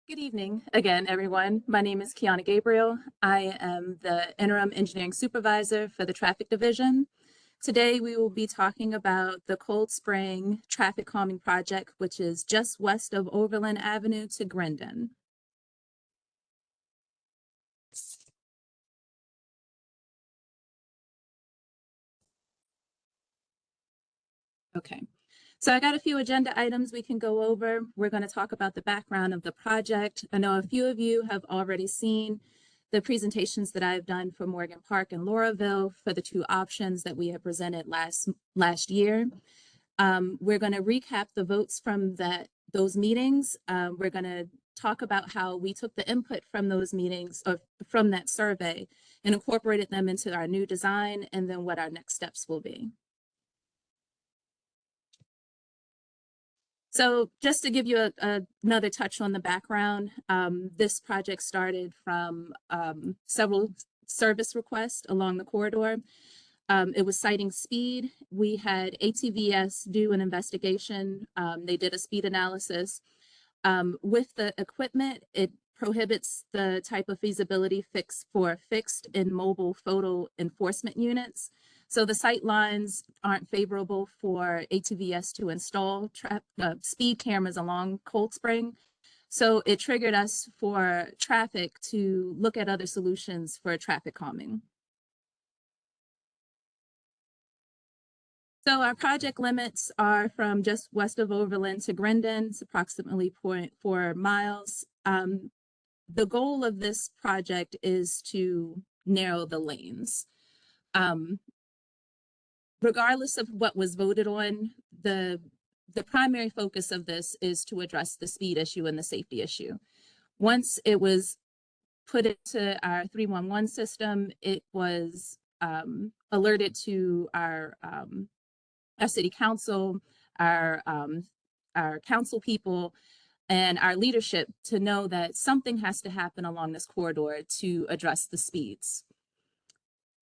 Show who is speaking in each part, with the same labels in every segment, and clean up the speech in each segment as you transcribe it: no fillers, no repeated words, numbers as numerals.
Speaker 1: Good evening again, everyone. My name is Qiana Gabriel. I am the Interim Engineering Supervisor for the Traffic Division. Today, we will be talking about the Cold Spring Traffic Calming Project, which is just west of Overland Avenue to Grindon. Okay. So I got a few agenda items we can go over. We're going to talk about the background of the project. I know a few of you have already seen the presentations that I've done for Morgan Park and Lauraville for the two options that we have presented last year. We're going to recap the votes from those meetings. We're going to talk about how we took the input from those meetings or from that survey and incorporated them into our new design, and then what our next steps will be. So just to give you another touch on the background, this project started from several service requests along the corridor. It was citing speed. We had ATVS do an investigation. They did a speed analysis. With the equipment, it prohibits the type of feasibility fix for fixed and mobile photo enforcement units. So the sight lines aren't favorable for ATVS to install speed cameras along Cold Spring. So it triggered us for traffic to look at other solutions for traffic calming. So our project limits are from just west of Overland to Grindon. It's approximately 0.4 miles. The goal of this project is to narrow the lanes. Regardless of what was voted on, the primary focus of this is to address the speed issue and the safety issue. Once it was put into our 311 system, it was alerted to our city council, our council people, and our leadership to know that something has to happen along this corridor to address the speeds.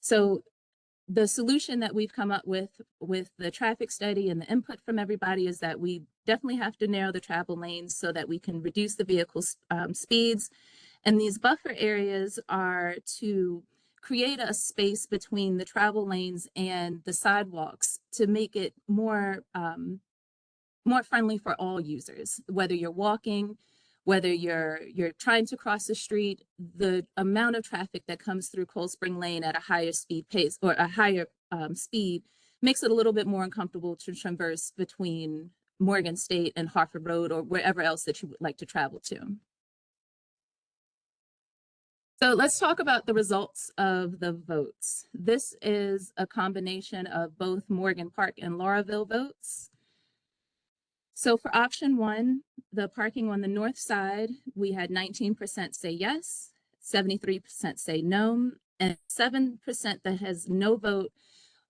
Speaker 1: So the solution that we've come up with the traffic study and the input from everybody is that we definitely have to narrow the travel lanes so that we can reduce the vehicle speeds. And these buffer areas are to create a space between the travel lanes and the sidewalks to make it more friendly for all users, whether you're walking, whether you're trying to cross the street. The amount of traffic that comes through Cold Spring Lane at a higher speed pace or a higher speed makes it a little bit more uncomfortable to traverse between Morgan State and Harford Road or wherever else that you would like to travel to. So let's talk about the results of the votes. This is a combination of both Morgan Park and Lauraville votes. So for option one, the parking on the north side, we had 19% say yes, 73% say no, and 7% that has no vote,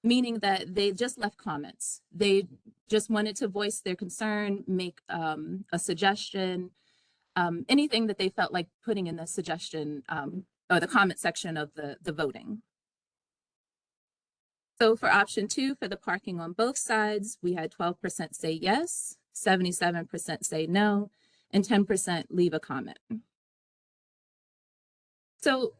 Speaker 1: meaning that they just left comments. They just wanted to voice their concern, make a suggestion, anything that they felt like putting in the suggestion or the comment section of the voting. So for option two, for the parking on both sides, we had 12% say yes, 77% say no, and 10% leave a comment. So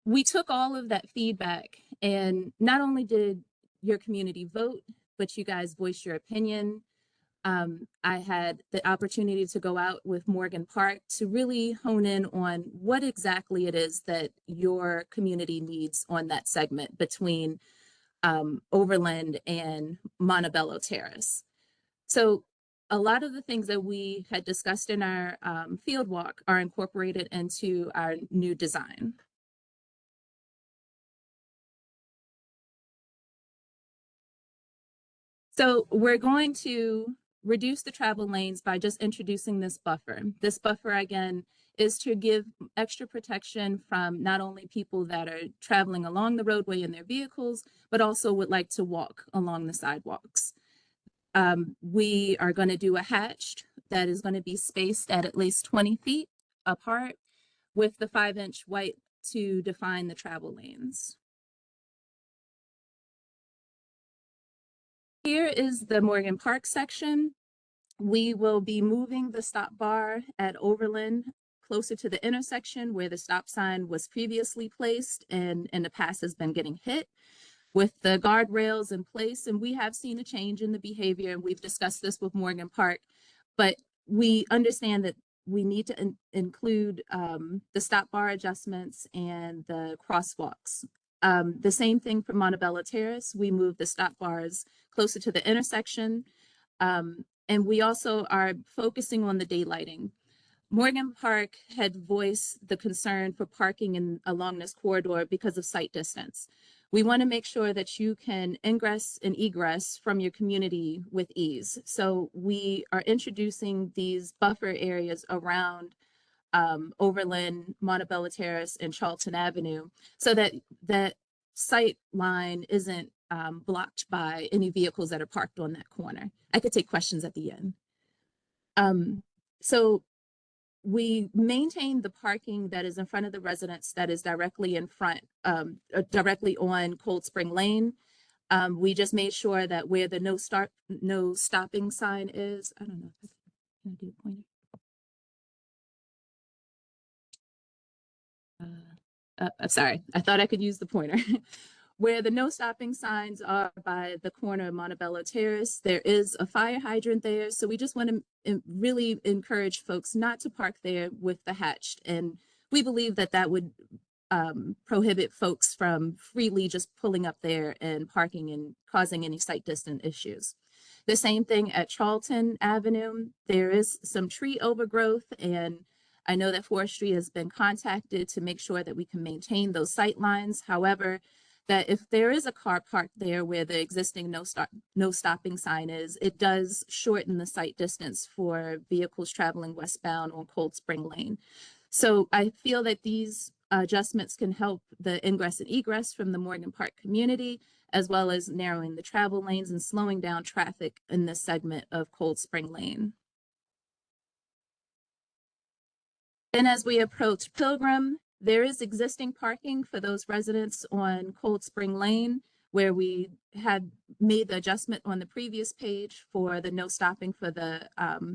Speaker 1: we took all of that feedback, and not only did your community vote, but you guys voiced your opinion. I had the opportunity to go out with Morgan Park to really hone in on what exactly it is that your community needs on that segment between Overland and Montebello Terrace. So a lot of the things that we had discussed in our field walk are incorporated into our new design. So we're going to reduce the travel lanes by just introducing this buffer. This buffer, again, is to give extra protection from not only people that are traveling along the roadway in their vehicles, but also would like to walk along the sidewalks. We are going to do a hatch that is going to be spaced at least 20 feet apart with the 5-inch white to define the travel lanes. Here is the Morgan Park section. We will be moving the stop bar at Overland closer to the intersection where the stop sign was previously placed and in the past has been getting hit with the guardrails in place. And we have seen a change in the behavior, and we've discussed this with Morgan Park, but we understand that we need to include the stop bar adjustments and the crosswalks. The same thing for Montebello Terrace. We moved the stop bars closer to the intersection. And we also are focusing on the daylighting. Morgan Park had voiced the concern for parking along this corridor because of sight distance. We want to make sure that you can ingress and egress from your community with ease. So we are introducing these buffer areas around Overland, Montebello Terrace, and Charlton Avenue, so that that sight line isn't blocked by any vehicles that are parked on that corner. I could take questions at the end. So we maintain the parking that is in front of the residents that is directly in front, directly on Cold Spring Lane. We just made sure that where the no stopping sign is, I don't know if I can do a pointer. I'm sorry, I thought I could use the pointer. Where the no stopping signs are by the corner of Montebello Terrace, there is a fire hydrant there. So we just want to really encourage folks not to park there with the hatched. And we believe that that would prohibit folks from freely just pulling up there and parking and causing any sight distance issues. The same thing at Charlton Avenue. There is some tree overgrowth, and I know that forestry has been contacted to make sure that we can maintain those sight lines. However, that if there is a car parked there where the existing no stopping sign is, it does shorten the sight distance for vehicles traveling westbound on Cold Spring Lane. So I feel that these adjustments can help the ingress and egress from the Morgan Park community, as well as narrowing the travel lanes and slowing down traffic in this segment of Cold Spring Lane. And as we approach Pilgrim, there is existing parking for those residents on Cold Spring Lane, where we had made the adjustment on the previous page for the no stopping for the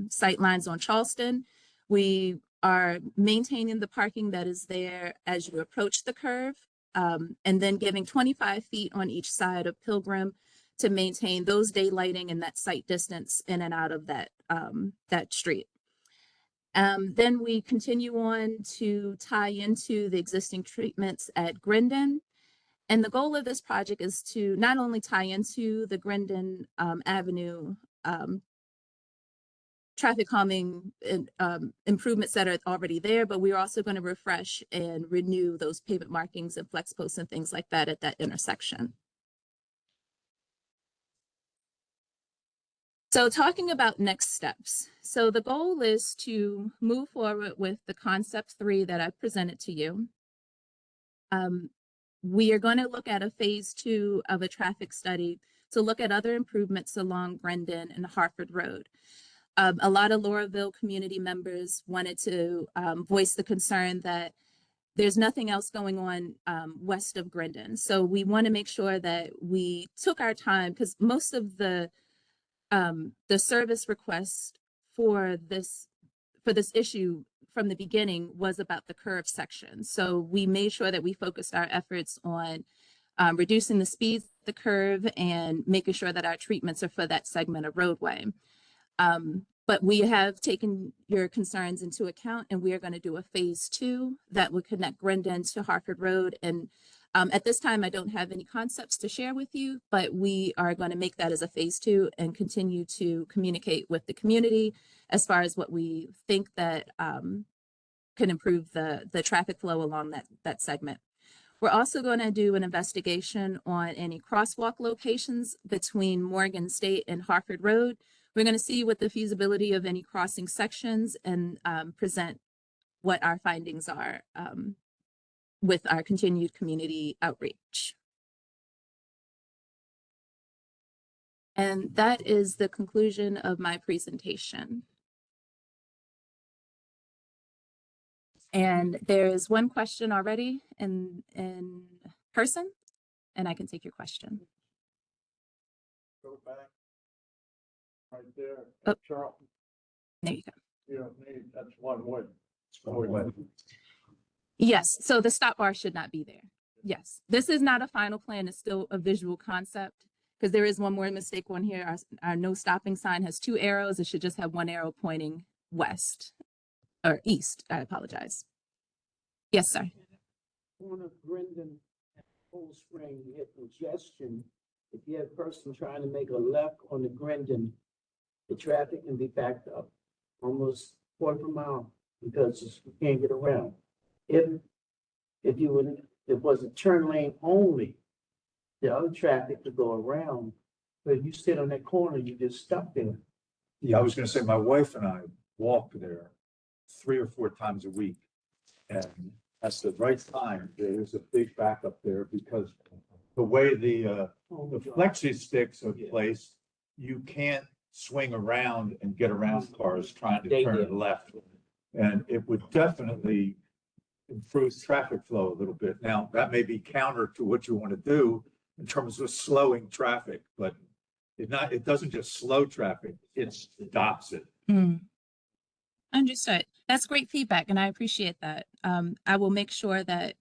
Speaker 1: sight lines on Charleston. We are maintaining the parking that is there as you approach the curve, and then giving 25 feet on each side of Pilgrim to maintain those daylighting and that sight distance in and out of that, that street. Then we continue on to tie into the existing treatments at Grindon. And the goal of this project is to not only tie into the Grindon Avenue traffic calming improvements that are already there, but we're also going to refresh and renew those pavement markings and flex posts and things like that at that intersection. So talking about next steps. So the goal is to move forward with the concept 3 that I presented to you. We are going to look at a phase 2 of a traffic study to look at other improvements along Grindon and Harford Road. A lot of Laurelville community members wanted to voice the concern that there's nothing else going on west of Grindon. So we want to make sure that we took our time, because most of the service request for this issue from the beginning was about the curve section. So we made sure that we focused our efforts on reducing the speeds of the curve and making sure that our treatments are for that segment of roadway. But we have taken your concerns into account, and we are going to do a phase 2 that will connect Grindon to Harford Road. And at this time, I don't have any concepts to share with you, but we are going to make that as a phase 2 and continue to communicate with the community as far as what we think that can improve the traffic flow along that segment. We're also going to do an investigation on any crosswalk locations between Morgan State and Harford Road. We're going to see what the feasibility of any crossing sections and present what our findings are with our continued community outreach. And that is the conclusion of my presentation. And there is one question already in person, and I can take your question.
Speaker 2: Go back. Right there,
Speaker 1: Oh.
Speaker 2: Charlton.
Speaker 1: There you go.
Speaker 2: You don't need, that's one way.
Speaker 1: Yes, so the stop bar should not be there. Yes, this is not a final plan, it's still a visual concept, because there is one more mistake on here. Our no stopping sign has 2 arrows. It should just have 1 arrow pointing west or east. I apologize. Yes, sir.
Speaker 3: Corner of Grindon and Cold Spring, you have congestion. If you have a person trying to make a left on the Grindon, the traffic can be backed up almost quarter of a mile because you can't get around. If you would, it was a turn lane only, the other traffic could go around. But if you sit on that corner, you just stuck there.
Speaker 4: Yeah, I was gonna say, my wife and I walk there 3 or 4 times a week. And at the right time, there's a big backup there because the way the flexi sticks are placed, you can't swing around and get around cars trying to turn left. And it would definitely improve traffic flow a little bit. Now, that may be counter to what you want to do in terms of slowing traffic, but it doesn't just slow traffic, it stops it.
Speaker 1: Understood. That's great feedback, and I appreciate that. I will make sure that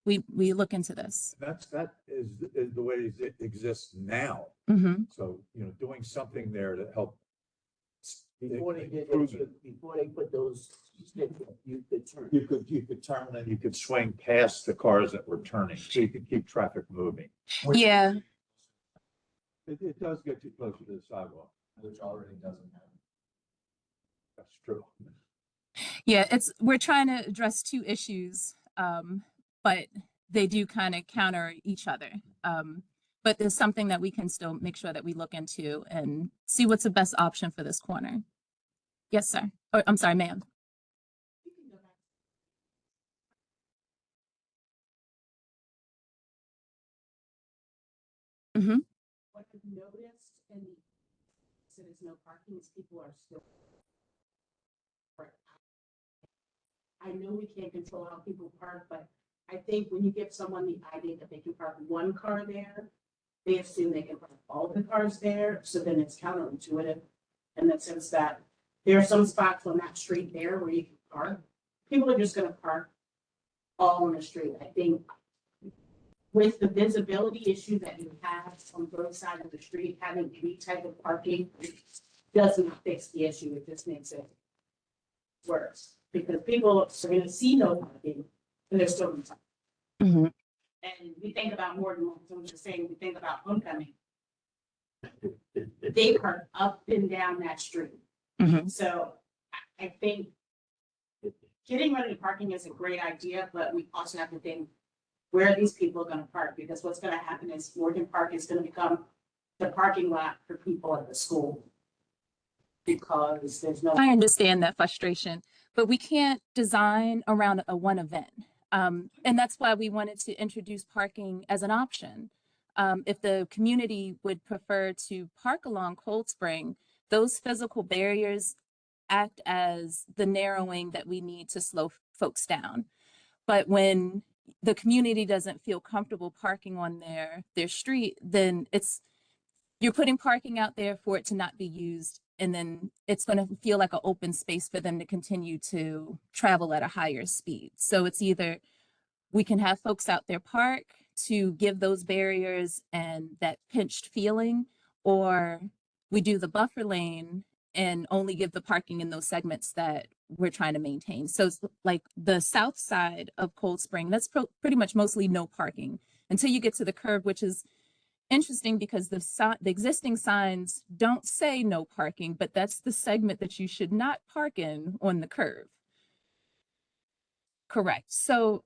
Speaker 1: we look into this.
Speaker 4: That is the way it exists now.
Speaker 1: Mm-hmm.
Speaker 4: So, doing something there to help.
Speaker 3: Before they did
Speaker 4: improve
Speaker 3: that,
Speaker 4: it.
Speaker 3: before they put those sticks, you could turn.
Speaker 4: You could turn and you could swing past the cars that were turning, so you could keep traffic moving.
Speaker 1: Yeah.
Speaker 4: It does get you closer to the sidewalk.
Speaker 2: Which already doesn't have.
Speaker 4: That's true.
Speaker 1: Yeah, we're trying to address 2 issues, but they do kind of counter each other. But there's something that we can still make sure that we look into and see what's the best option for this corner. Yes, sir. Or, I'm sorry, ma'am. Mm-hmm.
Speaker 5: What I've noticed and so there's no parking is people are still. I know we can't control how people park, but I think when you give someone the idea that they can park 1 car there, they assume they can park all the cars there, so then it's counterintuitive. In the sense that there are some spots on that street there where you can park. People are just gonna park all on the street. I think with the visibility issue that you have on both sides of the street, having any type of parking doesn't fix the issue, it just makes it worse. Because people are gonna see no parking and they're still gonna park.
Speaker 1: Mm-hmm.
Speaker 5: And we think about more than what I'm just saying, we think about homecoming. They park up and down that street.
Speaker 1: Mm-hmm.
Speaker 5: So I think getting rid of parking is a great idea, but we also have to think, where are these people gonna park? Because what's gonna happen is Morgan Park is gonna become the parking lot for people at the school. Because there's no.
Speaker 1: I understand that frustration, but we can't design around a one event. And that's why we wanted to introduce parking as an option. If the community would prefer to park along Cold Spring, those physical barriers act as the narrowing that we need to slow folks down. But when the community doesn't feel comfortable parking on their street, then you're putting parking out there for it to not be used. And then it's going to feel like an open space for them to continue to travel at a higher speed. So it's either we can have folks out there park to give those barriers and that pinched feeling, or we do the buffer lane and only give the parking in those segments that we're trying to maintain. So it's like the south side of Cold Spring, that's pretty much mostly no parking until you get to the curve, which is interesting because the existing signs don't say no parking, but that's the segment that you should not park in on the curve. Correct. So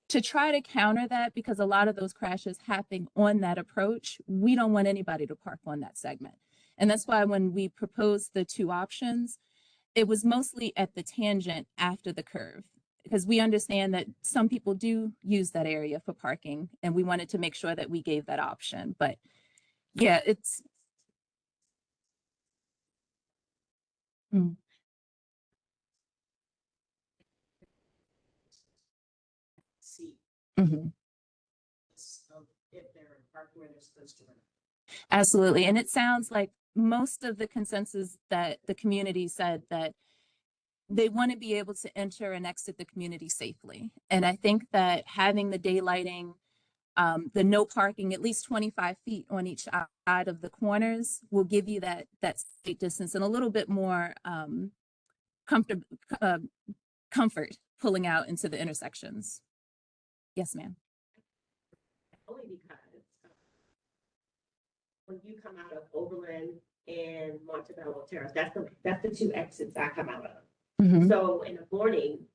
Speaker 1: to try to counter that, because a lot of those crashes happen on that approach, we don't want anybody to park on that segment. And that's why when we proposed the 2 options, it was mostly at the tangent after the curve, because we understand that some people do use that area for parking, and we wanted to make sure that we gave that option. But yeah, it's.
Speaker 5: See.
Speaker 1: Mm-hmm.
Speaker 5: Of if they're parked where they're supposed to.
Speaker 1: Absolutely. And it sounds like most of the consensus that the community said that they want to be able to enter and exit the community safely. And I think that having the daylighting, the no parking, at least 25 feet on each side of the corners will give you that safe distance and a little bit more comfort pulling out into the intersections. Yes, ma'am.
Speaker 6: Only because when you come out of Overland and Montebello Terrace, that's the two exits I come out of.
Speaker 1: Mhm.
Speaker 6: So in the morning,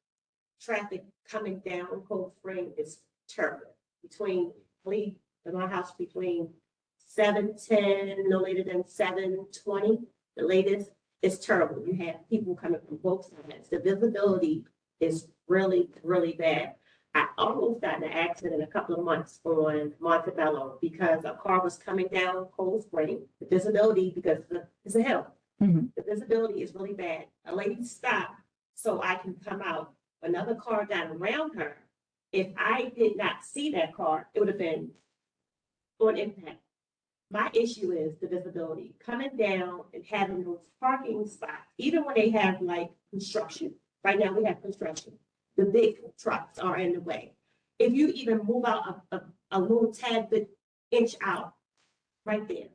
Speaker 6: traffic coming down Cold Spring is terrible. Between, leave my house between 7:10, no later than 7:20, the latest, is terrible. You have people coming from both sides. The visibility is really, really bad. I almost got in an accident a couple of months on Montebello because a car was coming down Cold Spring. The visibility, because it's a hill,
Speaker 1: Mhm.
Speaker 6: the visibility is really bad. A lady stopped so I can come out. Another car got around her. If I did not see that car, it would have been on impact. My issue is the visibility, coming down and having those parking spots, even when they have like construction. Right now we have construction. The big trucks are in the way. If you even move out a little tad bit inch out, right there.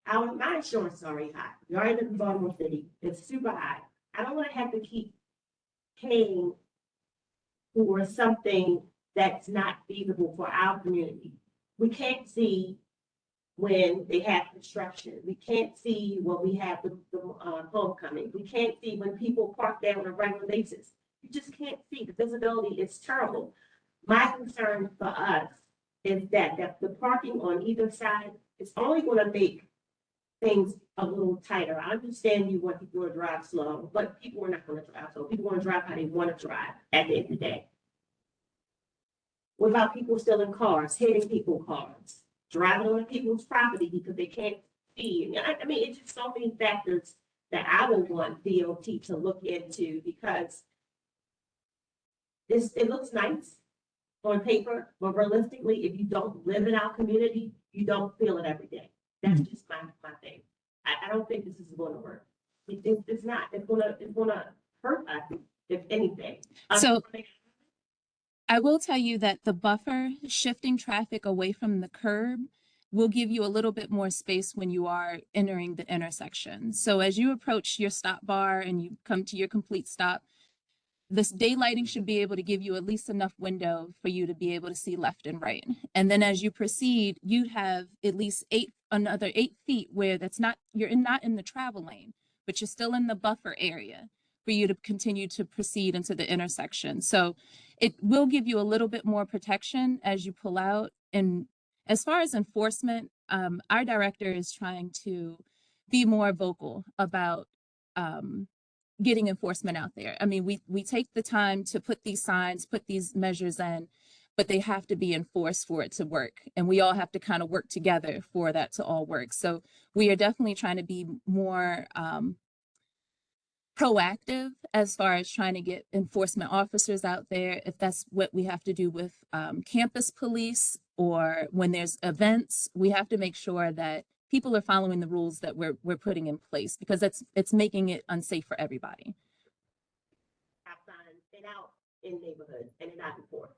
Speaker 6: My insurance is already high. You're in Baltimore City, it's super high. I don't want to have to keep paying for something that's not feasible for our community. We can't see when they have construction. We can't see when we have the homecoming. We can't see when people park there on a regular basis. You just can't see. The visibility is terrible. My concern for us is that the parking on either side is only going to make things a little tighter. I understand you want people to drive slow, but people are not going to drive slow. People want to drive how they want to drive at the end of the day. What about people still in cars, hitting people's cars, driving on people's property because they can't see? I mean, it's just so many factors that I would want DOT to look into because it looks nice on paper, but realistically, if you don't live in our community, you don't feel it every day. That's just my thing. I don't think this is going to work. It's not. It's gonna hurt us if anything.
Speaker 1: So I will tell you that the buffer shifting traffic away from the curb will give you a little bit more space when you are entering the intersection. So as you approach your stop bar and you come to your complete stop, this daylighting should be able to give you at least enough window for you to be able to see left and right. And then as you proceed, you have at least another 8 feet where you're not in the travel lane, but you're still in the buffer area for you to continue to proceed into the intersection. So it will give you a little bit more protection as you pull out. And as far as enforcement, our director is trying to be more vocal about getting enforcement out there. I mean, we take the time to put these signs, put these measures in, but they have to be enforced for it to work. And we all have to kind of work together for that to all work. So we are definitely trying to be more proactive as far as trying to get enforcement officers out there. If that's what we have to do with campus police or when there's events, we have to make sure that people are following the rules that we're putting in place because it's making it unsafe for everybody.
Speaker 6: They're out in neighborhoods and they're not enforced.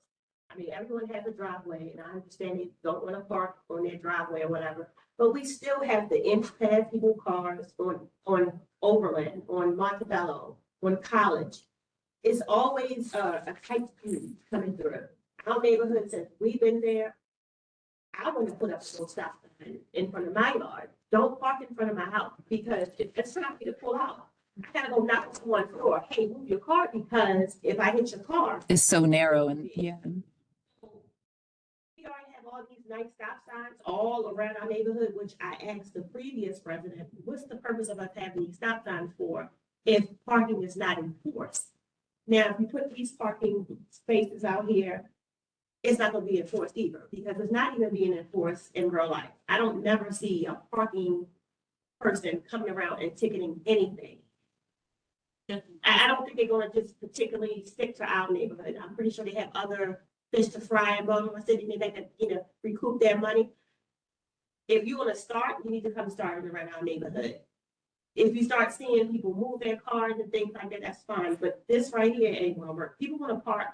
Speaker 6: I mean, everyone has a driveway, and I understand they don't want to park on their driveway or whatever, but we still have the inch past people's cars on Overland, on Montebello, on College. It's always a tight squeeze coming through. Our neighborhood, since we've been there, I want to put up a little stop sign in front of my yard. Don't park in front of my house because it's time for me to pull out. I gotta go knock on someone's door. Hey, move your car because if I hit your car.
Speaker 1: It's so narrow and yeah.
Speaker 6: We already have all these nice stop signs all around our neighborhood, which I asked the previous president, what's the purpose of us having these stop signs for if parking is not enforced? Now, if you put these parking spaces out here, it's not gonna be enforced either, because it's not even being enforced in real life. I don't never see a parking person coming around and ticketing anything. I don't think they're gonna just particularly stick to our neighborhood. I'm pretty sure they have other fish to fry in Baltimore City, maybe they can, recoup their money. If you wanna start, you need to come start around our neighborhood. if you start seeing people move their cars and things like that, that's fine, but this right here ain't gonna work. People wanna park,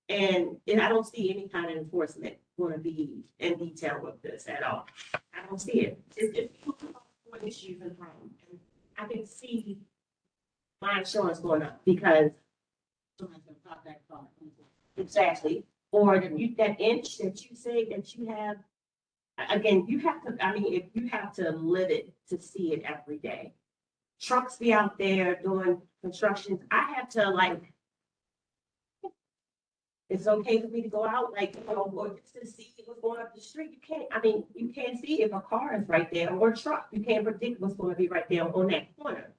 Speaker 6: and I don't see any kind of enforcement gonna be in detail with this at all. I don't see it. It's one issue and problem. And I can see my insurance going up because someone's gonna pop that car. Exactly. Or that inch that you say that you have, again, you have to, I mean, if you have to live it to see it every day. Trucks be out there doing constructions. I have to like, it's okay for me to go out, like, you know, or just to see what's going up the street. You can't, I mean, you can't see if a car is right there or a truck. You can't predict what's going to be right there on that corner.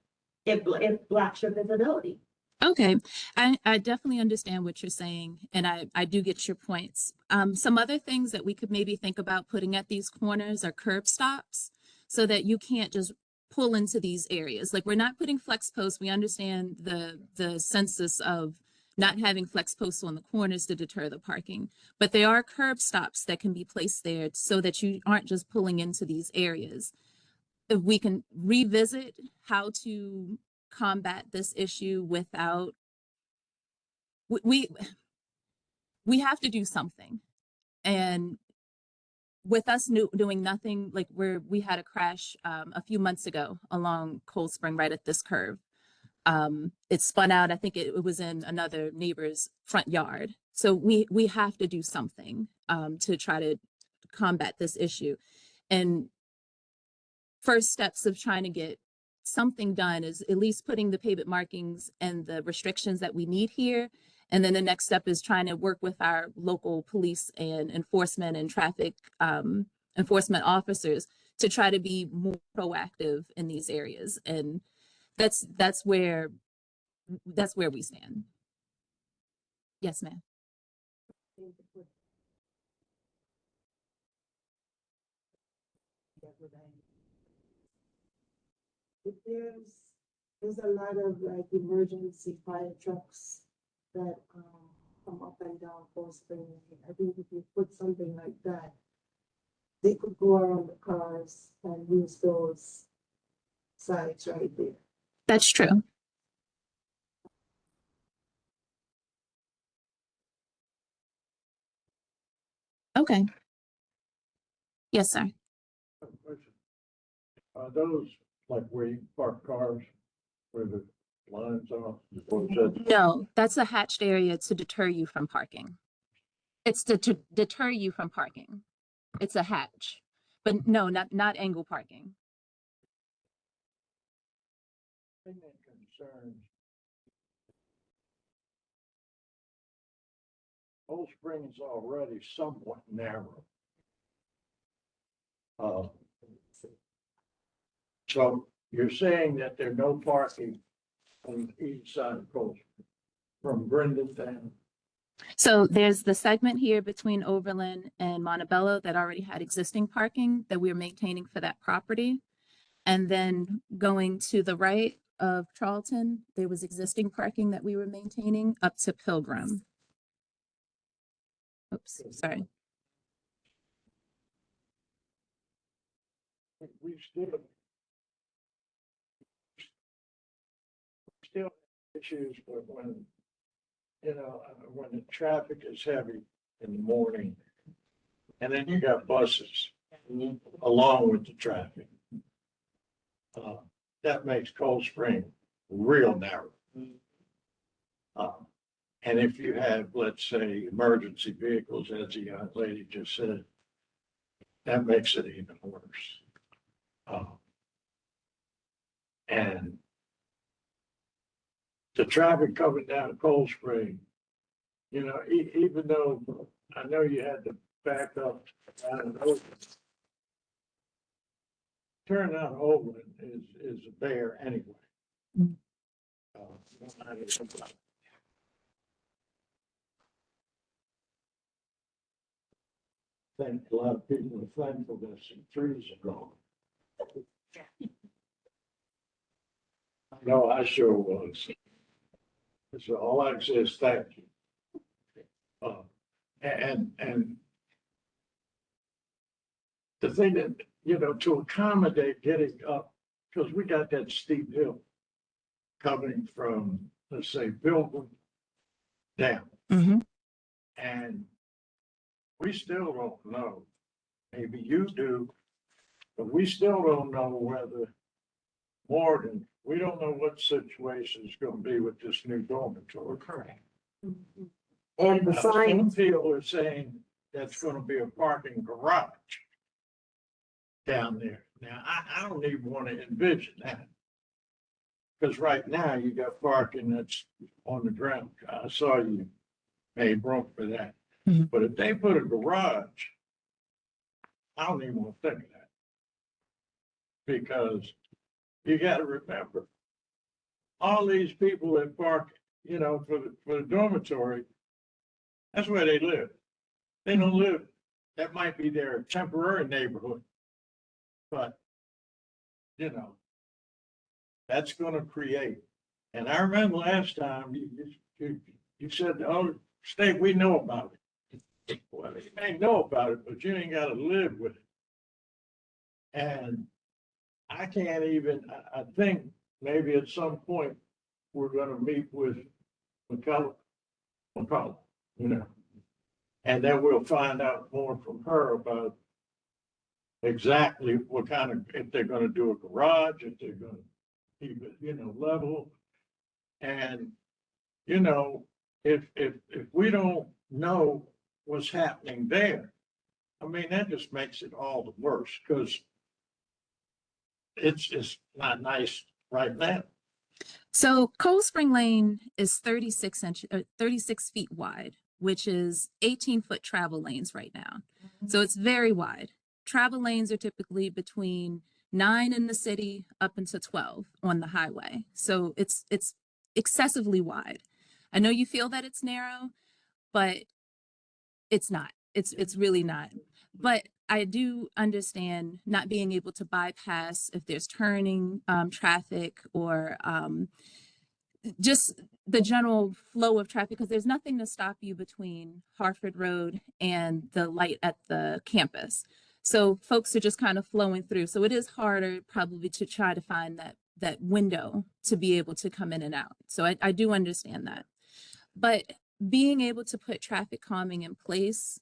Speaker 6: It blocks your visibility.
Speaker 1: Okay, I definitely understand what you're saying, and I do get your points. Some other things that we could maybe think about putting at these corners are curb stops, so that you can't just pull into these areas. Like, we're not putting flex posts. We understand the census of not having flex posts on the corners to deter the parking, but there are curb stops that can be placed there so that you aren't just pulling into these areas. If we can revisit how to combat this issue without, we have to do something. And with us doing nothing, like we had a crash a few months ago along Cold Spring right at this curve. It spun out. I think it was in another neighbor's front yard. So we have to do something to try to combat this issue. And first steps of trying to get something done is at least putting the pavement markings and the restrictions that we need here. And then the next step is trying to work with our local police and enforcement and traffic enforcement officers to try to be more proactive in these areas. And that's where we stand. Yes, ma'am.
Speaker 7: If there's a lot of like emergency fire trucks that come up and down Cold Spring. I think if you put something like that, they could go around the cars and use those sites right there.
Speaker 1: That's true. Okay. Yes, sir.
Speaker 2: Question. Are those like where you park cars, where the lines are? Or is that-
Speaker 1: No, that's a hatched area to deter you from parking. It's to deter you from parking. It's a hatch, but no, not angle parking.
Speaker 2: Thing that concerns Cold Spring is already somewhat narrow. So you're saying that there's no parking on each side of Cold Spring, from Grindon down?
Speaker 1: So there's the segment here between Overland and Montebello that already had existing parking that we're maintaining for that property. And then going to the right of Charlton, there was existing parking that we were maintaining up to Pilgrim. Oops, sorry.
Speaker 2: We still have issues with when, you know, when the traffic is heavy in the morning. And then you got buses along with the traffic. That makes Cold Spring real narrow. And if you have, let's say, emergency vehicles, as the young lady just said, that makes it even worse. And the traffic coming down Cold Spring, you know, even though I know you had to back up down and over, turning out Overland is a bear anyway.
Speaker 1: Mm.
Speaker 2: No matter what. I think a lot of people are thankful that some trees are gone. No, I sure was. So all I can say is thank you. And the thing that, you know, to accommodate getting up because we got that steep hill coming from, let's say, Pilgrim down.
Speaker 1: Mhm.
Speaker 2: And we still don't know, maybe you do, but we still don't know whether Morgan, we don't know what situation is gonna be with this new dormitory. Correct.
Speaker 3: And the
Speaker 2: Now, some
Speaker 3: signs,
Speaker 2: people are saying that's gonna be a parking garage down there. Now, I don't even wanna envision that. Because right now you got parking that's on the ground. I saw you made room for that.
Speaker 1: Mhm.
Speaker 2: But if they put a garage, I don't even want to think of that. Because you gotta remember, all these people that park, you know, for the dormitory, that's where they live. They don't live, that might be their temporary neighborhood. But, you know, that's gonna create. And I remember last time you said, oh, state, we know about it. Well, you may know about it, but you ain't gotta live with it. And I can't even, I think maybe at some point, we're gonna meet with McCullough, you know. And then we'll find out more from her about exactly what kind of, if they're gonna do a garage, if they're gonna keep it, you know, level. And, you know, if we don't know what's happening there, I mean, that just makes it all the worse, because it's not nice right now.
Speaker 1: So Cold Spring Lane is 36 feet wide, which is 18-foot travel lanes right now. So it's very wide. Travel lanes are typically between 9 in the city up into 12 on the highway. So it's excessively wide. I know you feel that it's narrow, but it's not. It's really not. But I do understand not being able to bypass if there's turning traffic or just the general flow of traffic, because there's nothing to stop you between Hartford Road and the light at the campus. So folks are just kind of flowing through. So it is harder probably to try to find that window to be able to come in and out. So I do understand that. But being able to put traffic calming in place,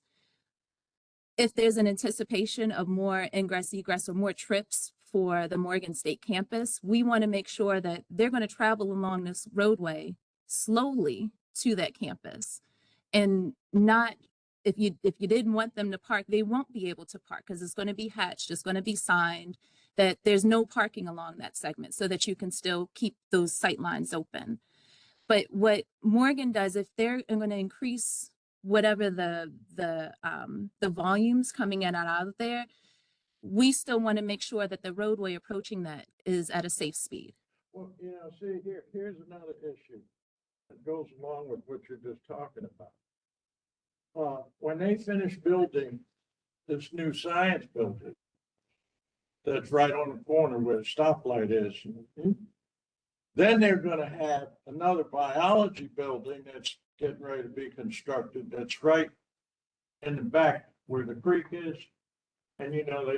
Speaker 1: if there's an anticipation of more ingress, egress, or more trips for the Morgan State campus, we want to make sure that they're going to travel along this roadway slowly to that campus, and not, if you didn't want them to park, they won't be able to park, because it's going to be hatched, it's going to be signed that there's no parking along that segment, so that you can still keep those sight lines open. But what Morgan does, if they're going to increase whatever the volumes coming in and out of there, we still want to make sure that the roadway approaching that is at a safe speed.
Speaker 2: Well, you know, see, here's another issue that goes along with what you're just talking about. When they finish building this new science building that's right on the corner where the stoplight is, then they're gonna have another biology building that's getting ready to be constructed, that's right in the back where the creek is. And you know,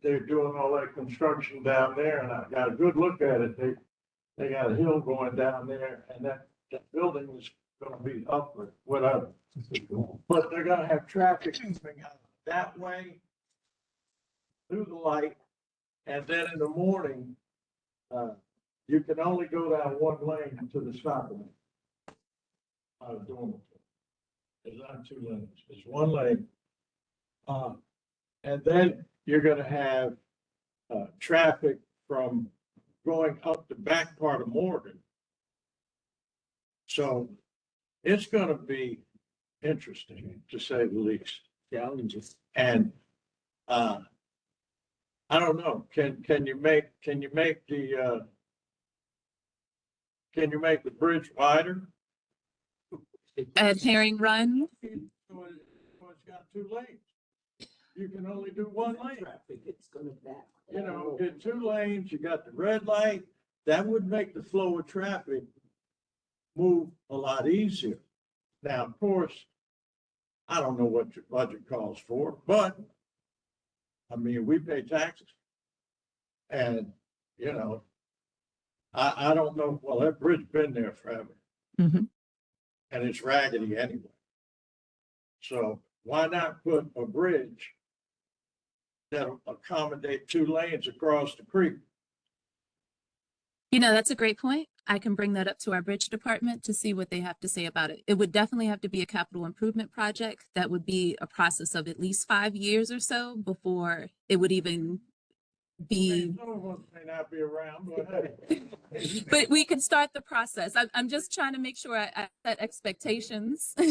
Speaker 2: they're doing all that construction down there, and I got a good look at it. They got a hill going down there, and that building is gonna be upward, whatever. But they're gonna have traffic coming out that way through the light, and then in the morning, you can only go down one lane to the stop lane. Dormitory. There's not two lanes, it's one lane. And then you're gonna have, traffic from going up the back part of Morgan. So it's gonna be interesting, to say the least.
Speaker 3: challenges.
Speaker 2: And, I don't know, can you make the bridge wider?
Speaker 1: At Herring Run,
Speaker 2: So it's got two lanes. You can only do one lane.
Speaker 3: Traffic, it's gonna back.
Speaker 2: You know, get two lanes, you got the red light, that would make the flow of traffic move a lot easier. Now, of course, I don't know what your budget calls for, but I mean, we pay taxes. And you know. I don't know, well, that bridge been there forever.
Speaker 1: Mhm.
Speaker 2: And it's raggedy anyway. So why not put a bridge that'll accommodate 2 lanes across the creek?
Speaker 1: You know, that's a great point. I can bring that up to our bridge department to see what they have to say about it. It would definitely have to be a capital improvement project. That would be a process of at least 5 years or so before it would even be.
Speaker 2: Some of us may not be around, but hey.
Speaker 1: But we could start the process. I'm just trying to make sure I set expectations.
Speaker 2: I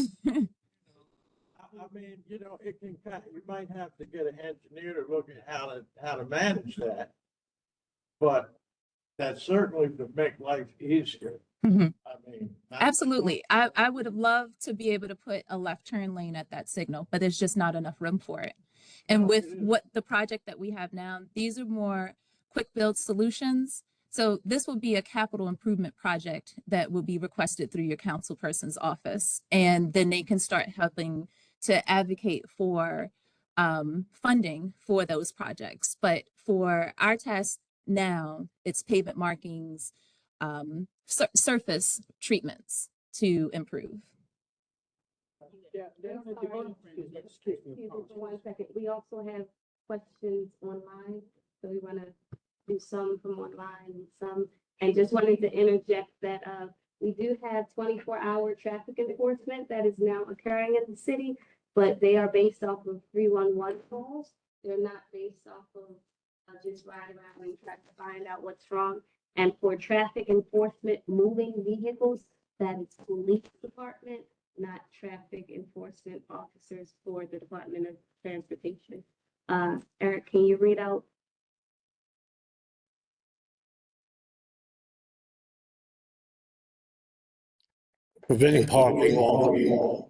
Speaker 2: mean, you know, it can, you might have to get an engineer to look at how to manage that. But that certainly would make life easier.
Speaker 1: Mhm.
Speaker 2: I mean.
Speaker 1: Absolutely. I would have loved to be able to put a left turn lane at that signal, but there's just not enough room for it. And
Speaker 2: No,
Speaker 1: with
Speaker 2: it is.
Speaker 1: what the project that we have now, these are more quick build solutions. So this will be a capital improvement project that will be requested through your council person's office. And then they can start helping to advocate for funding for those projects. But for our task now, it's pavement markings, surface treatments to improve.
Speaker 3: Yeah,
Speaker 8: I'm sorry. Excuse me for 1 second. We also have questions online, so we want to do some from online and some. And just wanted to interject that we do have 24-hour traffic enforcement that is now occurring in the city, but they are based off of 311 calls. They're not based off of just ride around and try to find out what's wrong. And for traffic enforcement, moving vehicles, that is police department, not traffic enforcement officers for the Department of Transportation. Eric, can you read out?
Speaker 9: Preventing parking on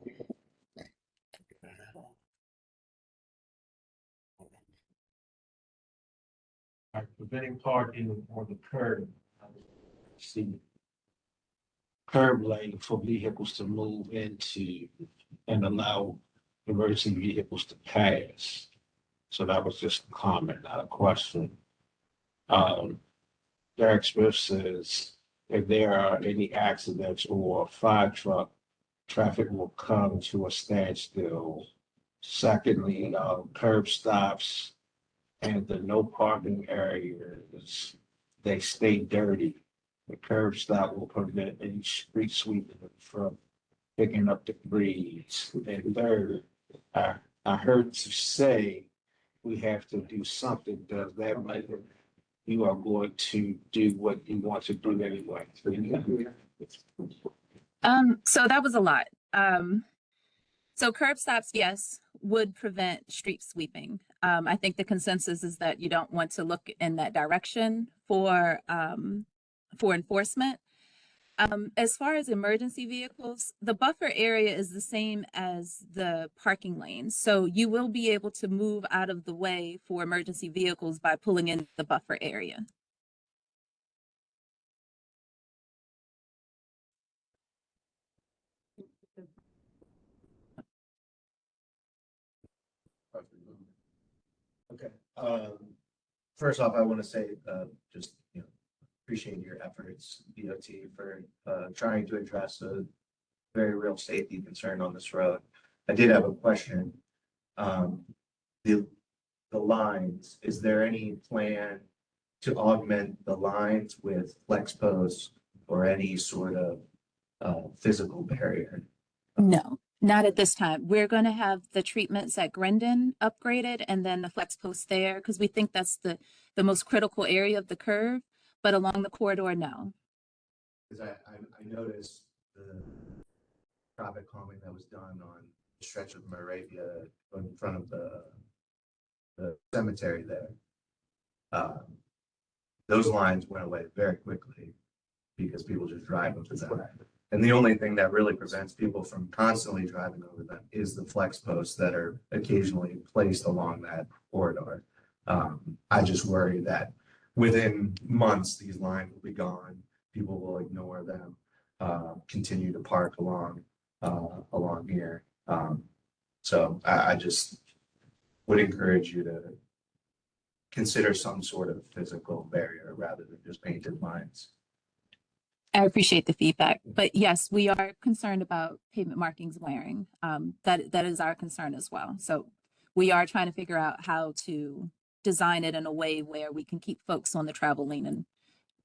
Speaker 10: preventing parking on the curb. See, curb lane for vehicles to move into and allow emergency vehicles to pass. So that was just a comment, not a question. Derek Smith says, if there are any accidents or a fire truck, traffic will come to a standstill. Secondly, curb stops and the no parking areas, they stay dirty. The curb stop will prevent any street sweeping from picking up debris. And third, I heard you say we have to do something. Does that mean you are going to do what you want to do anyway?
Speaker 1: So that was a lot. So curb stops, yes, would prevent street sweeping. I think the consensus is that you don't want to look in that direction for enforcement. As far as emergency vehicles, the buffer area is the same as the parking lane. So you will be able to move out of the way for emergency vehicles by pulling in the buffer area.
Speaker 11: Okay. First off, I want to say, just, appreciate your efforts, DOT, for trying to address a very real safety concern on this road. I did have a question. The lines, is there any plan to augment the lines with flex posts or any sort of physical barrier?
Speaker 1: No, not at this time. We're going to have the treatments at Grindon upgraded and then the flex post there because we think that's the most critical area of the curve, but along the corridor, no.
Speaker 11: Because I noticed the traffic calming that was done on the stretch of Moravia in front of the cemetery there. Those lines went away very quickly because people just drive over them. And the only thing that really prevents people from constantly driving over them is the flex posts that are occasionally placed along that corridor. I just worry that within months, these lines will be gone. People will ignore them, continue to park along here. So I just would encourage you to consider some sort of physical barrier rather than just painted lines.
Speaker 1: I appreciate the feedback, but yes, we are concerned about pavement markings wearing. That is our concern as well. So we are trying to figure out how to design it in a way where we can keep folks on the travel lane and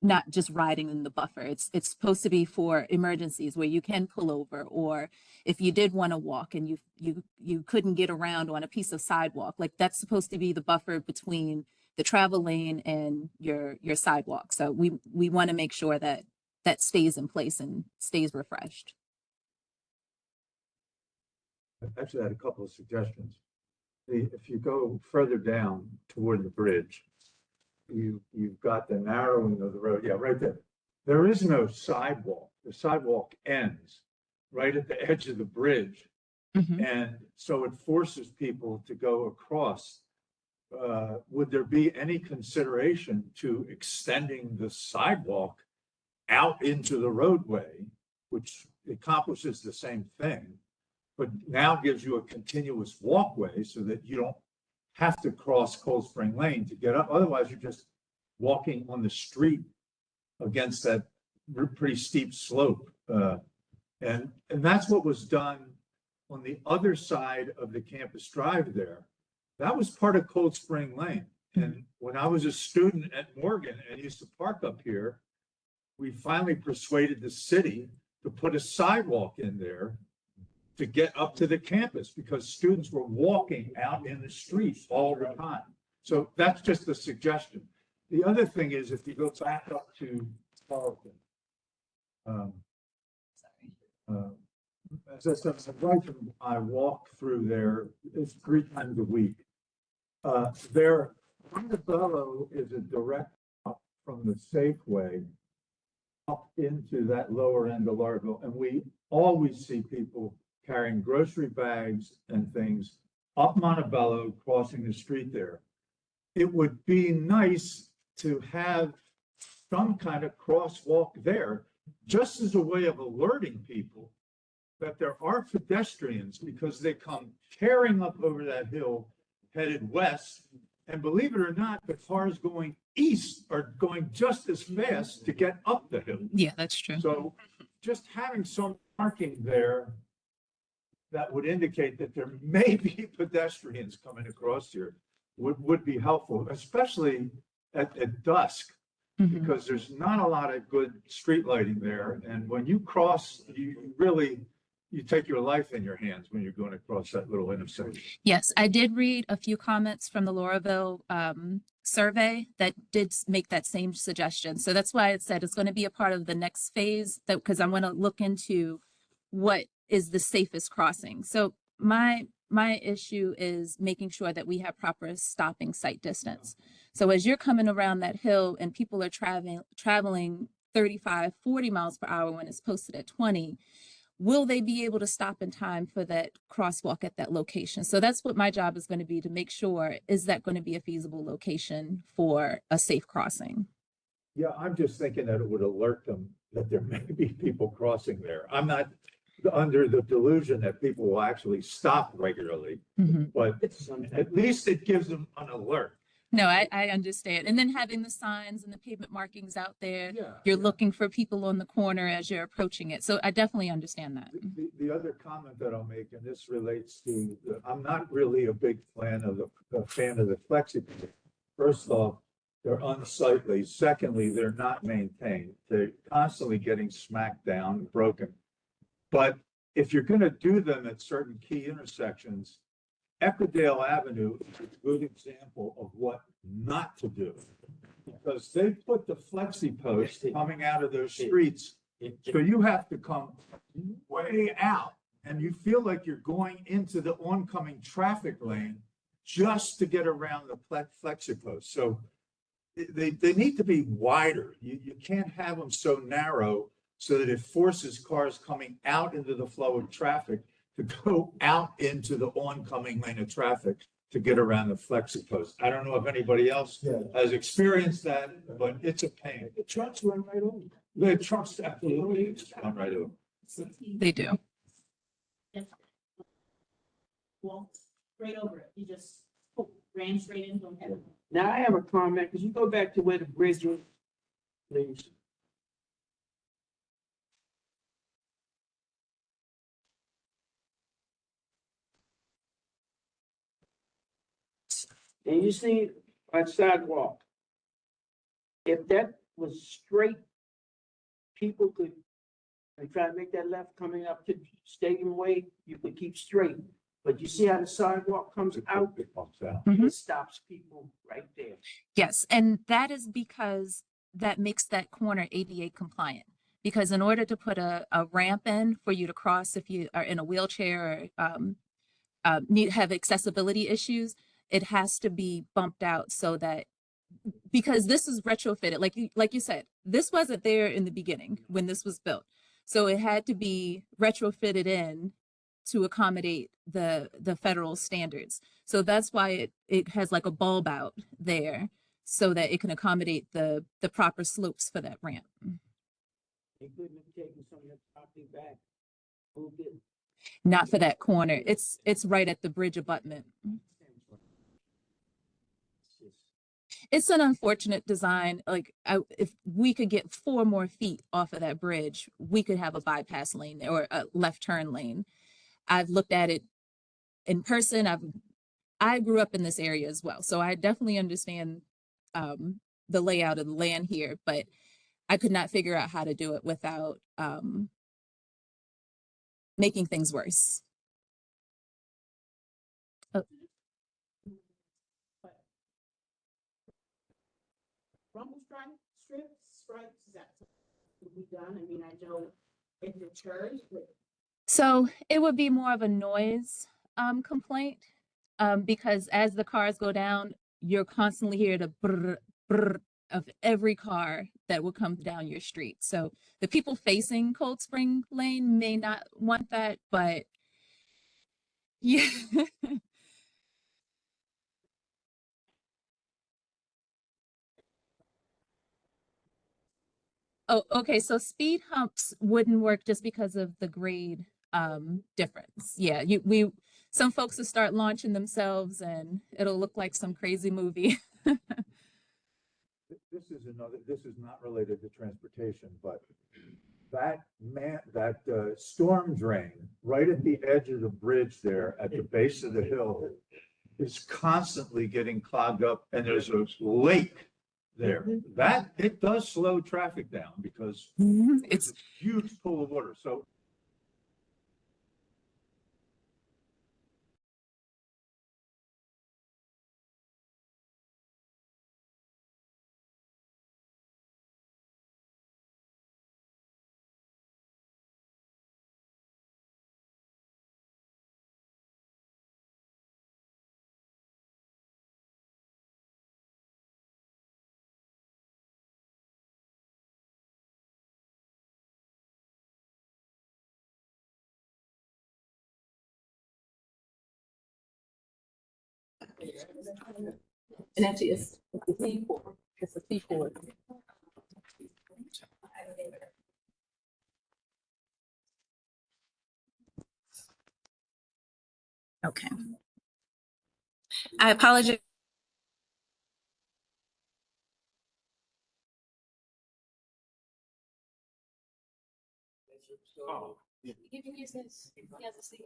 Speaker 1: not just riding in the buffer. It's supposed to be for emergencies where you can pull over, or if you did want to walk and you couldn't get around on a piece of sidewalk, like that's supposed to be the buffer between the travel lane and your sidewalk. So we want to make sure that that stays in place and stays refreshed.
Speaker 4: Actually, I had a couple of suggestions. If you go further down toward the bridge, you've got the narrowing of the road. Yeah, right there. There is no sidewalk. The sidewalk ends right at the edge of the bridge. And so it forces people to go across. Would there be any consideration to extending the sidewalk out into the roadway, which accomplishes the same thing, but now gives you a continuous walkway so that you don't have to cross Cold Spring Lane to get up? Otherwise, you're just walking on the street against that pretty steep slope. And that's what was done on the other side of the campus drive there. That was part of Cold Spring Lane. And when I was a student at Morgan and used to park up here, we finally persuaded the city to put a sidewalk in there to get up to the campus because students were walking out in the streets all the time. So that's just a suggestion. The other thing is, if you go back up to Carlton, as I said, I walk through there, it's 3 times a week. There, Montebello is a direct up from the Safeway up into that lower end of Largo, and we always see people carrying grocery bags and things up Montebello, crossing the street there. It would be nice to have some kind of crosswalk there, just as a way of alerting people that there are pedestrians, because they come tearing up over that hill headed west. And believe it or not, the cars going east are going just as fast to get up the hill.
Speaker 1: Yeah, that's true.
Speaker 4: So just having some marking there that would indicate that there may be pedestrians coming across here would be helpful, especially at dusk, because there's not a lot of good street lighting there. And when you cross, you take your life in your hands when you're going across that little intersection.
Speaker 1: Yes, I did read a few comments from the Lauraville survey that did make that same suggestion. So that's why it said it's going to be a part of the next phase, that because I want to look into what is the safest crossing. So my issue is making sure that we have proper stopping sight distance. So as you're coming around that hill and people are traveling 35, 40 miles per hour when it's posted at 20, will they be able to stop in time for that crosswalk at that location? So that's what my job is going to be, to make sure, is that going to be a feasible location for a safe crossing?
Speaker 4: Yeah, I'm just thinking that it would alert them that there may be people crossing there. I'm not under the delusion that people will actually stop regularly, but at least it gives them an alert.
Speaker 1: No, I understand. And then having the signs and the pavement markings out there, you're looking for people on the corner as you're approaching it. So I definitely understand that.
Speaker 4: The other comment that I'll make, and this relates to, I'm not really a big fan of the flexi. First off, they're unsightly. Secondly, they're not maintained. They're constantly getting smacked down, broken. But if you're going to do them at certain key intersections, Eckerdale Avenue is a good example of what not to do, because they put the flexi post coming out of those streets. So you have to come way out and you feel like you're going into the oncoming traffic lane just to get around the flexi post. So they need to be wider. You can't have them so narrow so that it forces cars coming out into the flow of traffic to go out into the oncoming lane of traffic to get around the flexi post. I don't know if anybody else has experienced that, but it's a pain.
Speaker 3: The trucks run right over.
Speaker 4: The trucks absolutely run right over.
Speaker 1: They do.
Speaker 5: Walked straight over it. He just ran straight into him.
Speaker 3: Now I have a comment. Could you go back to where the bridge is, please? And you see a sidewalk. If that was straight, people could, and try to make that left coming up to Stadium Way, you could keep straight. But you see how the sidewalk comes out?
Speaker 4: It bumps out.
Speaker 3: It stops people right there.
Speaker 1: Yes, and that is because that makes that corner ADA compliant. Because in order to put a ramp in for you to cross if you are in a wheelchair or have accessibility issues, it has to be bumped out so that, because this is retrofitted, like you said, this wasn't there in the beginning when this was built. So it had to be retrofitted in to accommodate the federal standards. So that's why it has like a bulb out there so that it can accommodate the proper slopes for that ramp.
Speaker 3: They couldn't have taken some of that property back. Moved it.
Speaker 1: Not for that corner. It's right at the bridge abutment. It's an unfortunate design. Like if we could get 4 more feet off of that bridge, we could have a bypass lane there, or a left turn lane. I've looked at it in person. I grew up in this area as well, so I definitely understand the layout of the land here, but I could not figure out how to do it without making things worse.
Speaker 5: Rumble stripes, is that to be done? I mean, I know it deters, but
Speaker 1: So it would be more of a noise complaint because as the cars go down, you're constantly hear the brr, brr of every car that will come down your street. So the people facing Cold Spring Lane may not want that, but yeah. Oh, okay. So speed humps wouldn't work just because of the grade difference. Yeah, some folks will start launching themselves and it'll look like some crazy movie.
Speaker 4: This is not related to transportation, but that storm drain right at the edge of the bridge there at the base of the hill is constantly getting clogged up, and there's a lake there. That, it does slow traffic down because it's a huge pool of water. So
Speaker 1: And actually, it's a T4. It's a T4. Okay. I apologize.
Speaker 2: Oh.
Speaker 1: You can use this. He has a seat.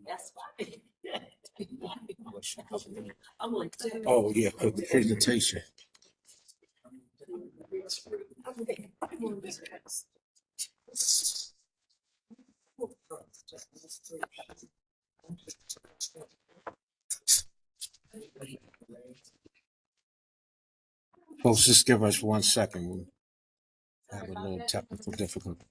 Speaker 1: That's fine. I'm like,
Speaker 9: Oh, yeah, for the presentation. Folks, just give us 1 second. We have a little technical difficulty.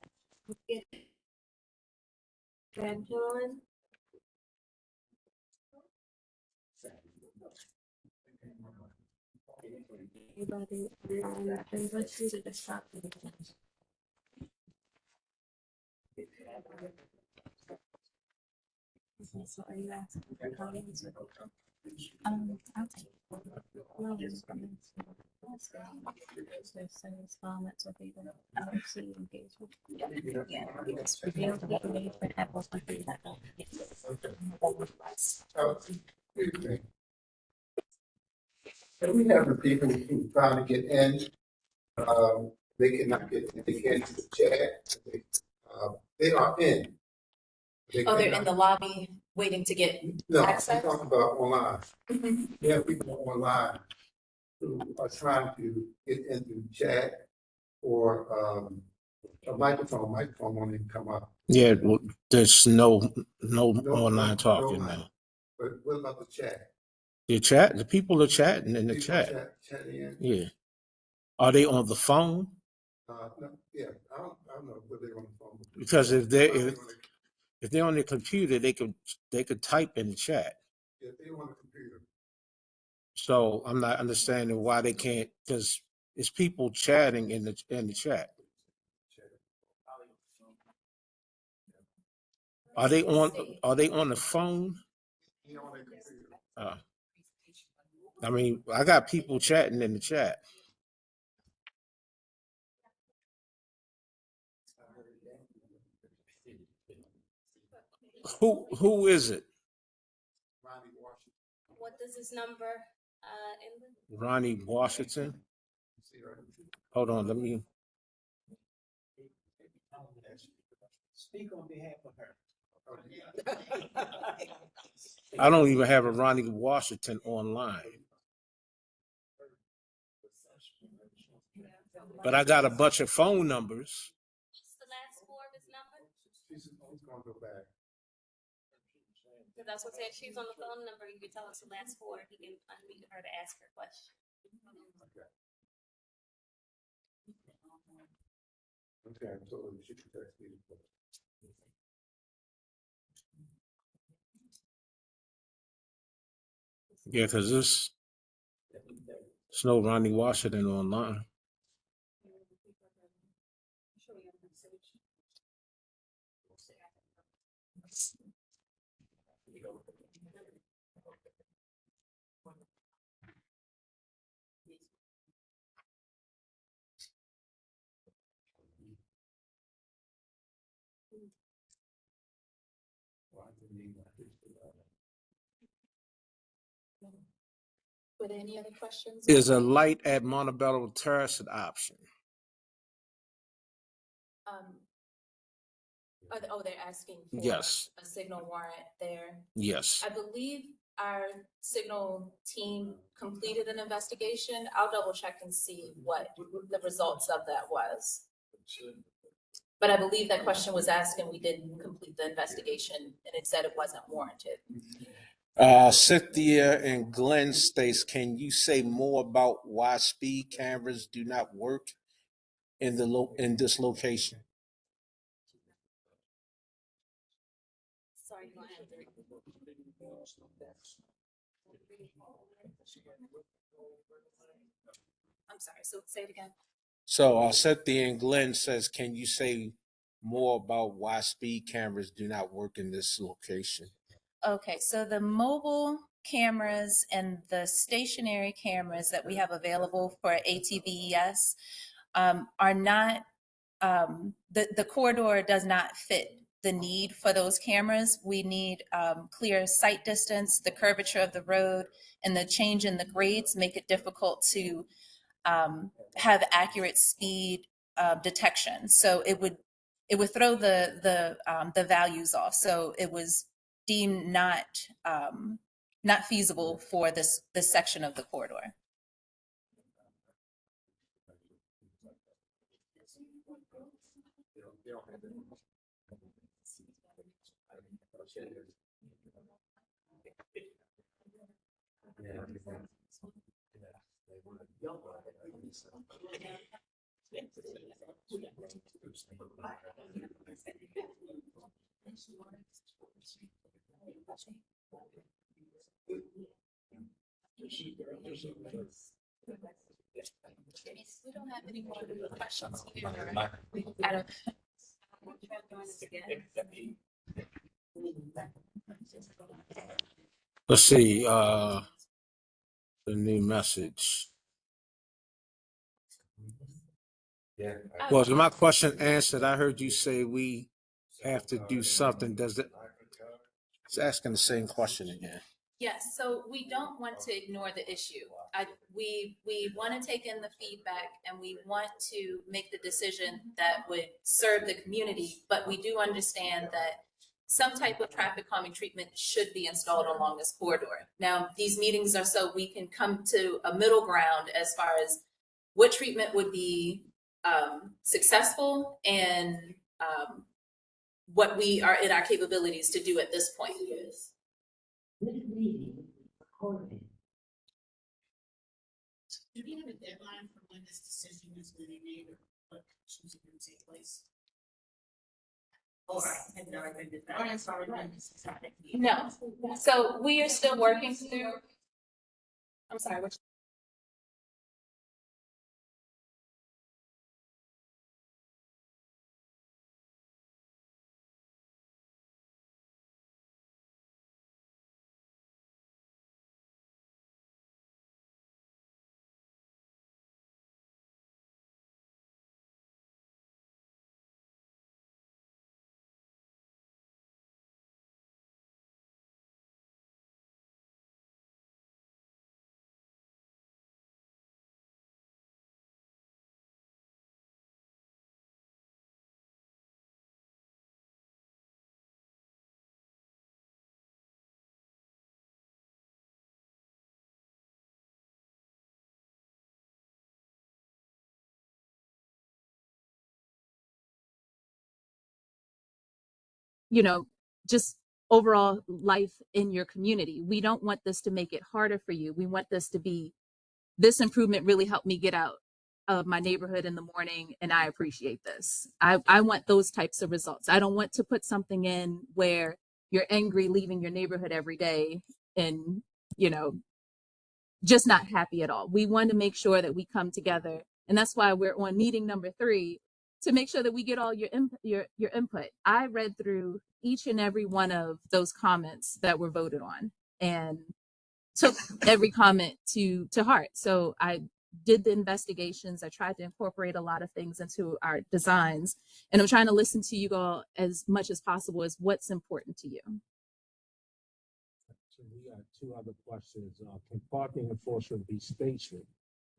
Speaker 1: So are you asking for comments? I'll take Some installments of even LLC engagement. Yeah, it's revealed to be made for Apple's country that
Speaker 12: And we have the people who trying to get in, they cannot get, they can't do the chat. They are in.
Speaker 1: Oh, they're in the lobby waiting to get
Speaker 12: No, I'm
Speaker 1: access?
Speaker 12: talking about online. We have people online who are trying to get into the chat or, a microphone won't even come up.
Speaker 9: Yeah, well, there's no online
Speaker 12: no
Speaker 9: talking
Speaker 12: line.
Speaker 9: now.
Speaker 12: But what about the chat?
Speaker 9: The people are chatting in the
Speaker 12: People
Speaker 9: chat.
Speaker 12: chatting in?
Speaker 9: Yeah. Are they on the phone?
Speaker 12: No, yeah, I don't know whether they're on the phone.
Speaker 9: Because if they're on their computer, they could type in the chat.
Speaker 12: If they're on the computer.
Speaker 9: So I'm not understanding why they can't, because it's people chatting in the chat. Are they on the phone? I mean, I got people chatting in the chat. Who is it?
Speaker 1: What does this number end with?
Speaker 9: Ronnie Washington. Hold on, let me.
Speaker 3: Speak on behalf of her.
Speaker 9: I don't even have a Ronnie Washington online. But I got a bunch of phone numbers.
Speaker 1: What's the last four of his number?
Speaker 12: He's gonna go back.
Speaker 1: Because that's what said she's on the phone number. You can tell us the last four. He can unmute her to ask her question.
Speaker 12: Okay, so she can text me.
Speaker 9: Yeah, because there's no Ronnie Washington online.
Speaker 1: With any other questions?
Speaker 9: Is a light at Montebello Terrace an option?
Speaker 1: They're asking for
Speaker 9: Yes.
Speaker 1: a signal warrant there.
Speaker 9: Yes.
Speaker 1: I believe our signal team completed an investigation. I'll double check and see what the results of that was. But I believe that question was asked and we didn't complete the investigation and it said it wasn't warranted.
Speaker 9: Cynthia and Glenn states, can you say more about why speed cameras do not work in this location?
Speaker 1: Sorry, go ahead. I'm sorry, so say it again.
Speaker 9: So Cynthia and Glenn says, can you say more about why speed cameras do not work in this location?
Speaker 1: Okay, so the mobile cameras and the stationary cameras that we have available for ATVES are not, the corridor does not fit the need for those cameras. We need clear sight distance, the curvature of the road, and the change in the grades make it difficult to have accurate speed detection. So it would throw the values off. So it was deemed not feasible for this section of the corridor. We don't have any more questions here. I don't.
Speaker 9: Let's see, the new message.
Speaker 12: Yeah.
Speaker 9: Was my question answered? I heard you say we have to do something. Does it? It's asking the same question again.
Speaker 1: Yes, so we don't want to ignore the issue. We want to take in the feedback and we want to make the decision that would serve the community, but we do understand that some type of traffic calming treatment should be installed along this corridor. Now, these meetings are so we can come to a middle ground as far as what treatment would be successful and what we are in our capabilities to do at this point.
Speaker 5: Do we have a deadline for when this decision is going to be made or what actions are going to take place?
Speaker 1: No, so we are still working through. I'm sorry, which? You know, just overall life in your community. We don't want this to make it harder for you. We want this to be, this improvement really helped me get out of my neighborhood in the morning and I appreciate this. I want those types of results. I don't want to put something in where you're angry leaving your neighborhood every day and, you know, just not happy at all. We want to make sure that we come together. And that's why we're on meeting number 3 to make sure that we get all your input. I read through each and every one of those comments that were voted on and took every comment to heart. So I did the investigations. I tried to incorporate a lot of things into our designs, and I'm trying to listen to you all as much as possible as what's important to you.
Speaker 10: So we got 2 other questions. Can parking enforcement be stationed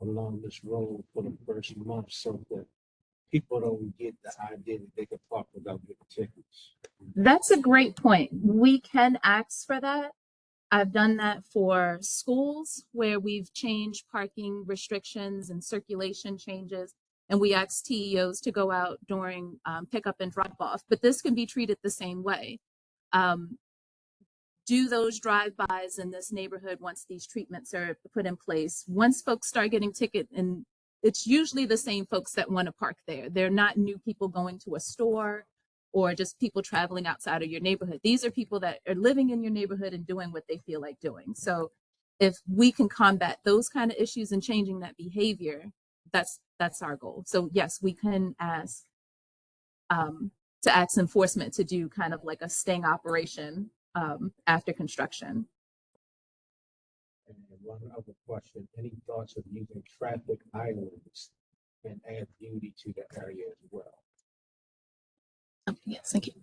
Speaker 10: along this road for the first month so that people don't get the idea that they can park without getting tickets?
Speaker 1: That's a great point. We can ask for that. I've done that for schools where we've changed parking restrictions and circulation changes, and we ask TEOs to go out during pickup and drop off, but this can be treated the same way. Do those drive-bys in this neighborhood once these treatments are put in place. Once folks start getting ticket, and it's usually the same folks that want to park there. They're not new people going to a store or just people traveling outside of your neighborhood. These are people that are living in your neighborhood and doing what they feel like doing. So if we can combat those kind of issues and changing that behavior, that's our goal. So yes, we can ask to ask enforcement to do kind of like a sting operation after construction.
Speaker 10: And one other question, any thoughts of using traffic islands and add beauty to the area as well?
Speaker 1: Yes, thank you.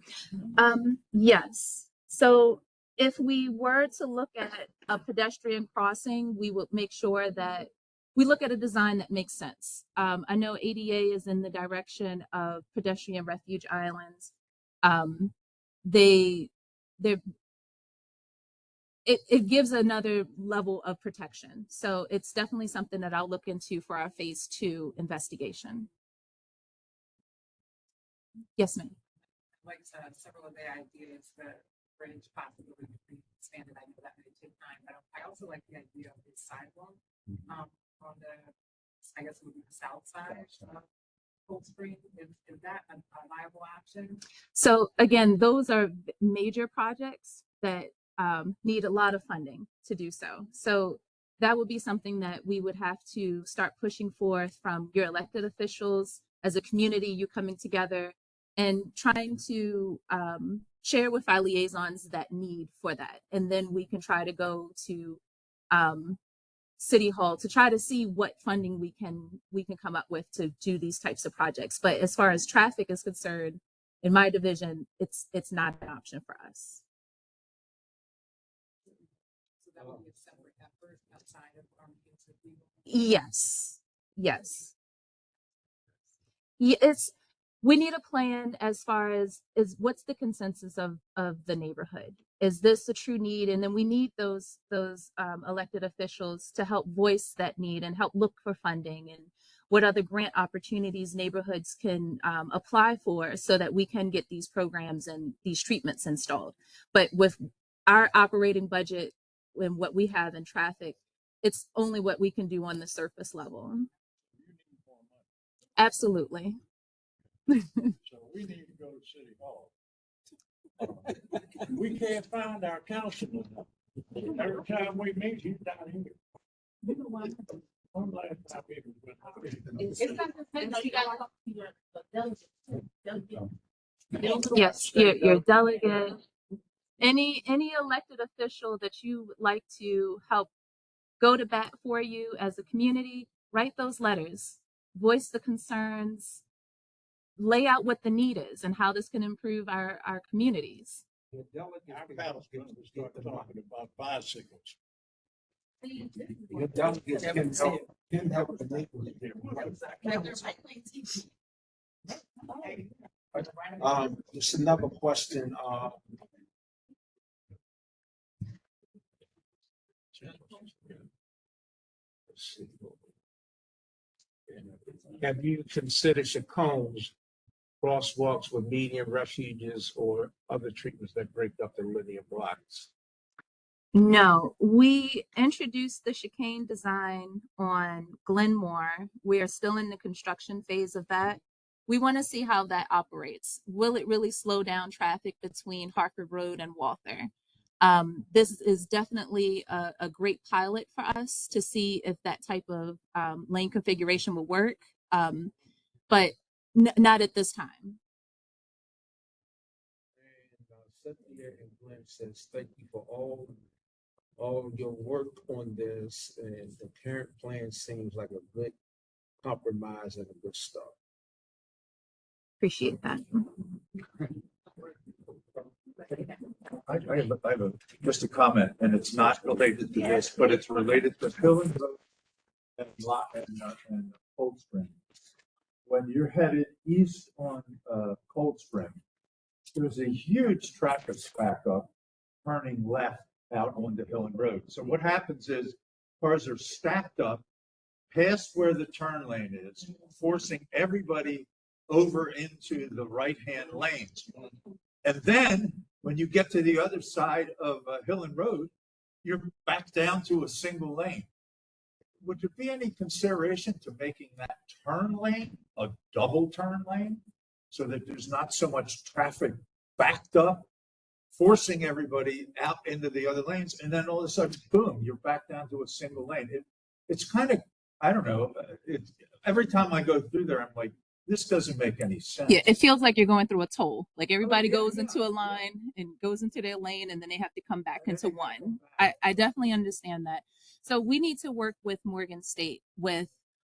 Speaker 1: Yes. So if we were to look at a pedestrian crossing, we would make sure that we look at a design that makes sense. I know ADA is in the direction of pedestrian refuge islands. It gives another level of protection. So it's definitely something that I'll look into for our phase 2 investigation. Yes, ma'am.
Speaker 13: Like several of the ideas that range possibility to be expanded. I know that may take time, but I also like the idea of the sidewalk on the, I guess it would be the south side of Cold Spring. Is that a viable option?
Speaker 1: So again, those are major projects that need a lot of funding to do so. So that would be something that we would have to start pushing forth from your elected officials as a community, you coming together and trying to share with our liaisons that need for that. And then we can try to go to City Hall to try to see what funding we can come up with to do these types of projects. But as far as traffic is concerned, in my division, it's not an option for us.
Speaker 13: So that would be a separate effort outside of comprehensive legal.
Speaker 1: Yes. Yes. Yeah, we need a plan as far as is what's the consensus of the neighborhood. Is this a true need? And then we need those elected officials to help voice that need and help look for funding and what other grant opportunities neighborhoods can apply for so that we can get these programs and these treatments installed. But with our operating budget and what we have in traffic, it's only what we can do on the surface level. Absolutely.
Speaker 2: So we need to go to City Hall. We can't find our councilman. Every time we meet, he's down here. One last time he was with us.
Speaker 1: Yes, your delegate, any elected official that you would like to help go to bat for you as a community, write those letters, voice the concerns, lay out what the need is and how this can improve our communities.
Speaker 2: Our councilman will start talking about bicycles.
Speaker 10: Your delegates can help the neighborhood. Just another question, have you considered Chacones crosswalks with median refuges or other treatments that break up the linear blocks?
Speaker 1: No, we introduced the chicane design on Glenmore. We are still in the construction phase of that. We want to see how that operates. Will it really slow down traffic between Harford Road and Walther? This is definitely a great pilot for us to see if that type of lane configuration will work, but not at this time.
Speaker 10: And Cynthia and Glenn says, thank you for all your work on this, and the current plan seems like a good compromise and a good start.
Speaker 1: Appreciate that.
Speaker 4: I have just a comment, and it's not related to this, but it's related to Hillen Road and Cold Spring. When you're headed east on Cold Spring, there's a huge traffic backup turning left out onto Hillen Road. So what happens is cars are stacked up past where the turn lane is, forcing everybody over into the right-hand lanes. And then when you get to the other side of Hillen Road, you're back down to a single lane. Would there be any consideration to making that turn lane a double turn lane so that there's not so much traffic backed up, forcing everybody out into the other lanes, and then all of a sudden, boom, you're back down to a single lane? It's kind of, I don't know, every time I go through there, I'm like, this doesn't make any sense.
Speaker 1: Yeah, it feels like you're going through a toll. Like everybody goes into a line and goes into their lane, and then they have to come back into one. I definitely understand that. So we need to work with Morgan State with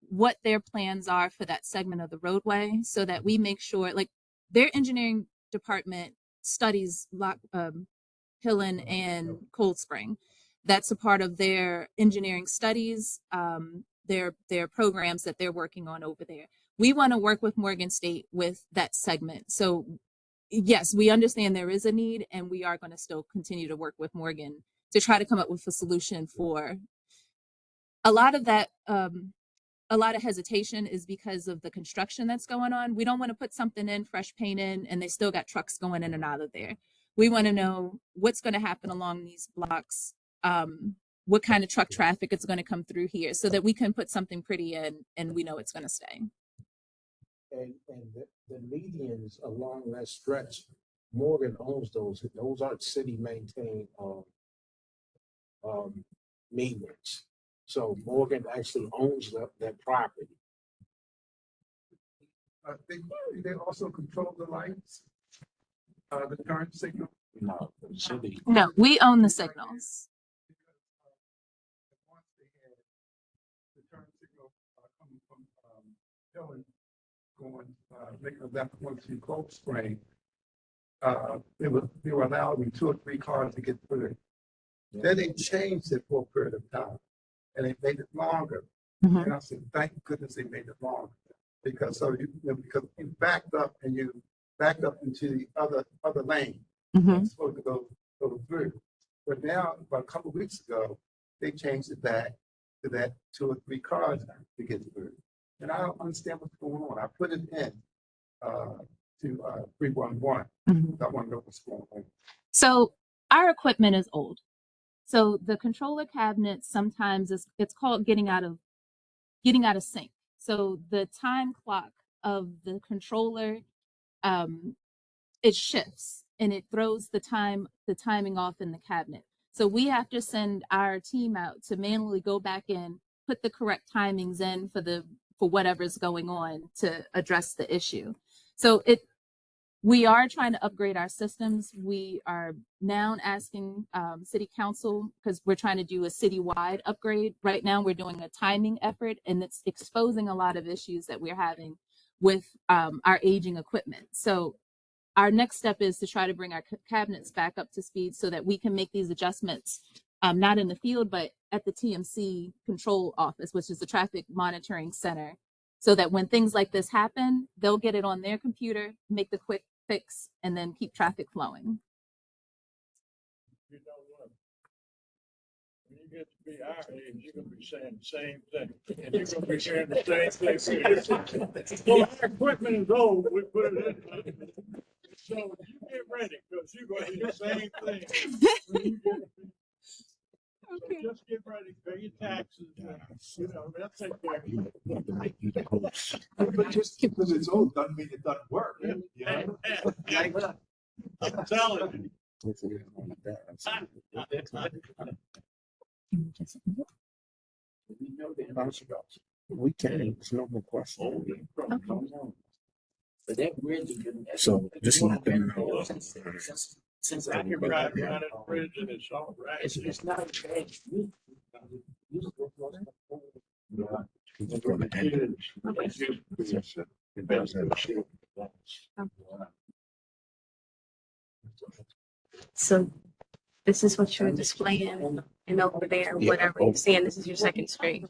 Speaker 1: what their plans are for that segment of the roadway so that we make sure, like, their engineering department studies Hillen and Cold Spring. That's a part of their engineering studies, their programs that they're working on over there. We want to work with Morgan State with that segment. So yes, we understand there is a need, and we are going to still continue to work with Morgan to try to come up with a solution for a lot of that. A lot of hesitation is because of the construction that's going on. We don't want to put something in, fresh paint in, and they still got trucks going in and out of there. We want to know what's going to happen along these blocks, what kind of truck traffic is going to come through here so that we can put something pretty in and we know it's going to stay.
Speaker 10: And the medians along that stretch, Morgan owns those. Those aren't city maintained medians. So Morgan actually owns that property.
Speaker 12: They also control the lights, the turn signal.
Speaker 10: No, the city.
Speaker 1: No, we own the signals.
Speaker 12: telling, going, making a left going to Cold Spring, they were allowing 2 or 3 cars to get through. Then they changed it for a period of time, and they made it longer. And I said, thank goodness they made it longer, because because you backed up and you backed up into the other lane. It's supposed to go through. But now, about a couple of weeks ago, they changed it back to that 2 or 3 cars to get through. And I don't understand what's going on. I put it in to 311. I want to know what's going on.
Speaker 1: So our equipment is old. So the controller cabinet sometimes it's called getting out of sync. So the time clock of the controller, it shifts and it throws the timing off in the cabinet. So we have to send our team out to manually go back in, put the correct timings in for whatever's going on to address the issue. So we are trying to upgrade our systems. We are now asking city council, because we're trying to do a citywide upgrade. Right now we're doing a timing effort, and it's exposing a lot of issues that we're having with our aging equipment. So our next step is to try to bring our cabinets back up to speed so that we can make these adjustments, not in the field, but at the TMC control office, which is the traffic monitoring center, so that when things like this happen, they'll get it on their computer, make the quick fix, and then keep traffic flowing.
Speaker 2: You know what? When you get to be our age, you're gonna be saying the same thing. And you're gonna be saying the same thing. Well, our equipment is old, we put it in. So you get ready, because you're gonna do the same thing. When you get,
Speaker 1: Okay.
Speaker 2: so just get ready, pay your taxes, you know, that's it.
Speaker 4: But just because it's old doesn't mean it doesn't work. You know?
Speaker 2: I'm telling you.
Speaker 10: We can, there's no more question.
Speaker 3: But that bridge is good.
Speaker 10: So just let them know.
Speaker 3: Since
Speaker 2: I can ride around the bridge and it's all right.
Speaker 3: it's not a bad.
Speaker 8: So this is what you're displaying, and over there, whatever you're seeing, this is your second screen.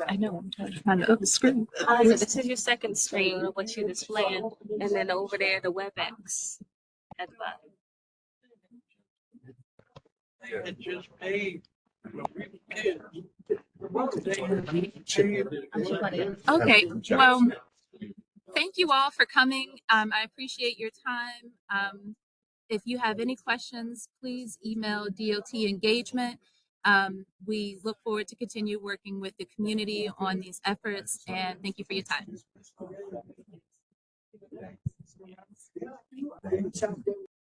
Speaker 1: I know, I'm trying to screen.
Speaker 8: So this is your second screen of what you're displaying, and then over there, the WebEx at the bottom.
Speaker 2: It just paid when we were kids.
Speaker 1: Okay, well, thank you all for coming. I appreciate your time. If you have any questions, please email DOT Engagement. We look forward to continue working with the community on these efforts, and thank you for your time.